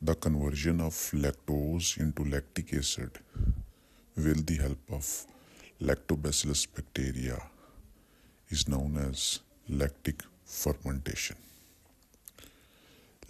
The conversion of lactose into lactic acid with the help of lactobacillus bacteria is known as lactic fermentation.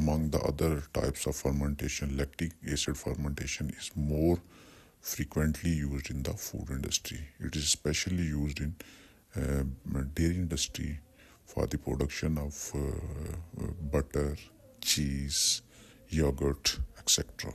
among the other types of fermentation, lactic acid fermentation is more frequently used in the food industry. It is especially used in dairy industry for the production of butter, cheese, yogurt, etc.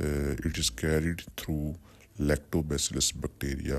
it is carried through lactobacillus bacteria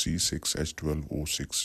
C6H12O6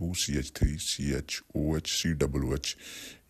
2CH3CHOH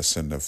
SNF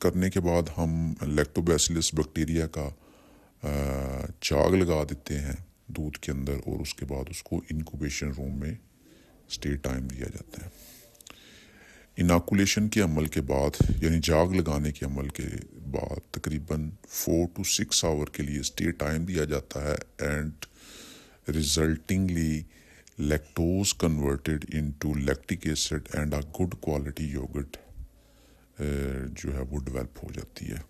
کرنے کے بعد ہم لیکٹوبیسیلس bacteria کا چاگ لگا دیتے ہیں دودھ کے اندر، اور اس کے بعد اس کو انکوبیشن روم میں اسٹے ٹائم دیا جاتا ہے۔ اناکولیشن کے عمل کے بعد یعنی جاگ لگانے کے عمل کے بعد تقریباً 4 to 6 آور کے لیے اسٹے ٹائم دیا جاتا ہے، and resultingly lactose converted into lactic acid and a good quality yogurt جو ہے وہ ڈیولپ ہو جاتی ہے۔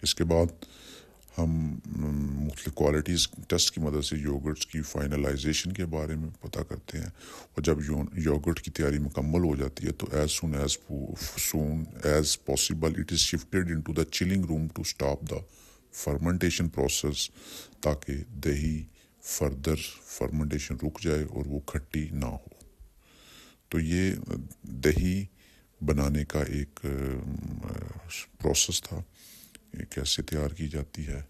اس کے بعد ہم مختلف کوالٹیز ٹیسٹ کی مدد سے یوگرٹس کی فائنلائزیشن کے بارے میں پتہ کرتے ہیں، اور جب یوگرٹ کی تیاری مکمل ہو جاتی ہے تو as soon as possible it is shifted into the chilling room to stop the fermentation process, تاکہ دہی فردر فرمنٹیشن رک جائے اور وہ کھٹی نہ ہو۔ تو یہ دہی بنانے کا ایک پروسیس تھا، کیسے تیار کی جاتی ہے۔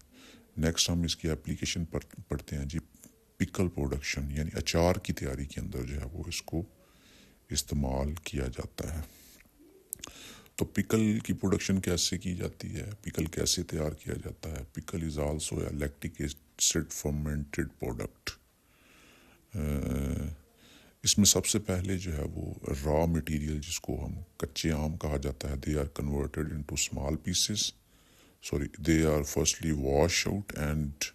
نیکسٹ ہم اس کی اپلیکیشن پڑھتے ہیں جی، پکل پروڈکشن، یعنی اچار کی تیاری کے اندر جو ہے وہ اس کو استعمال کیا جاتا ہے۔ تو پکل کی پروڈکشن کیسے کی جاتی ہے، پکل کیسے تیار کیا جاتا ہے؟ Pickle is also a lactic acid fermented product. اس میں سب سے پہلے جو ہے وہ را مٹیریل، جس کو ہم کچے آم کہا جاتا ہے، they are converted into small pieces, they are firstly washed out and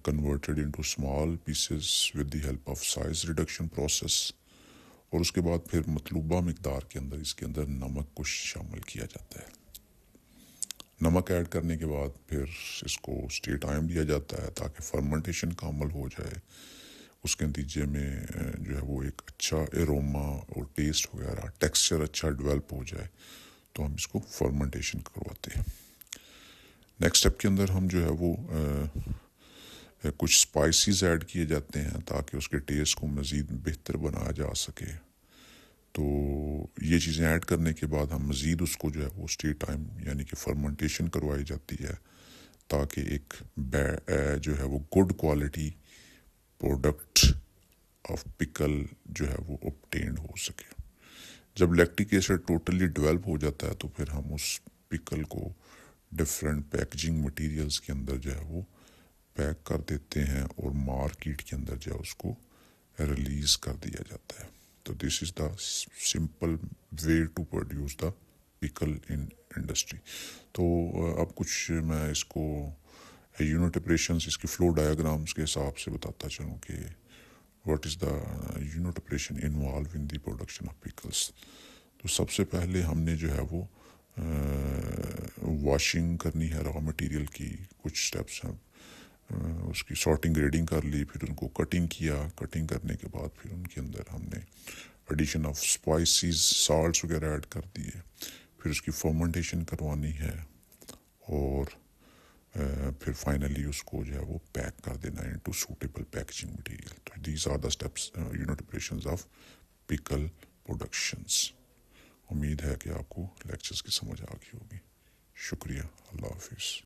converted into small pieces with the help of size reduction process، اور اس کے بعد پھر مطلوبہ مقدار کے اندر اس کے اندر نمک کو شامل کیا جاتا ہے۔ نمک ایڈ کرنے کے بعد پھر اس کو اسٹے ٹائم دیا جاتا ہے تاکہ فرمنٹیشن کا عمل ہو جائے، اس کے نتیجے میں جو ہے وہ ایک اچھا ایروما اور ٹیسٹ وغیرہ ٹیکسچر اچھا ڈیولپ ہو جائے، تو ہم اس کو فرمنٹیشن کرواتے ہیں۔ نیکسٹ اسٹیپ کے اندر ہم جو ہے وہ کچھ اسپائسیز ایڈ کیے جاتے ہیں تاکہ اس کے ٹیسٹ کو مزید بہتر بنایا جا سکے۔ تو یہ چیزیں ایڈ کرنے کے بعد ہم مزید اس کو جو ہے وہ اسٹے ٹائم یعنی کہ فرمنٹیشن کروائی جاتی ہے، تاکہ ایک جو ہے وہ good quality product of pickle جو ہے وہ obtained ہو سکے۔ جب لیکٹک ایسڈ ٹوٹلی ڈیولپ ہو جاتا ہے تو پھر ہم اس پکل کو ڈفرینٹ پیکجنگ مٹیریلز کے اندر جو ہے وہ پیک کر دیتے ہیں، اور مارکیٹ کے اندر جو ہے اس کو ریلیز کر دیا جاتا ہے۔ تو this is the simple way to produce the pickle in industry. تو اب کچھ میں اس کو یونٹ آپریشنز، اس کی فلو ڈایاگرامز کے حساب سے بتاتا چلوں کہ what is the unit operation involved in the production of pickles۔ تو سب سے پہلے ہم نے جو ہے وہ واشنگ کرنی ہے را مٹیریل کی، کچھ سٹیپس ہیں، اس کی سارٹنگ گریڈنگ کر لی، پھر ان کو کٹنگ کیا، کٹنگ کرنے کے بعد پھر ان کے اندر ہم نے ایڈیشن آف اسپائسیز سالٹس وغیرہ ایڈ کر دیے، پھر اس کی فرمنٹیشن کروانی ہے، اور پھر فائنلی اس کو جو ہے وہ پیک کر دینا انٹو سوٹیبل پیکجنگ مٹیریل۔ تو these are the steps unit operations of pickle productions. امید ہے کہ آپ کو لیکچرز کی سمجھ آ گئی ہوگی۔ شکریہ، اللہ حافظ۔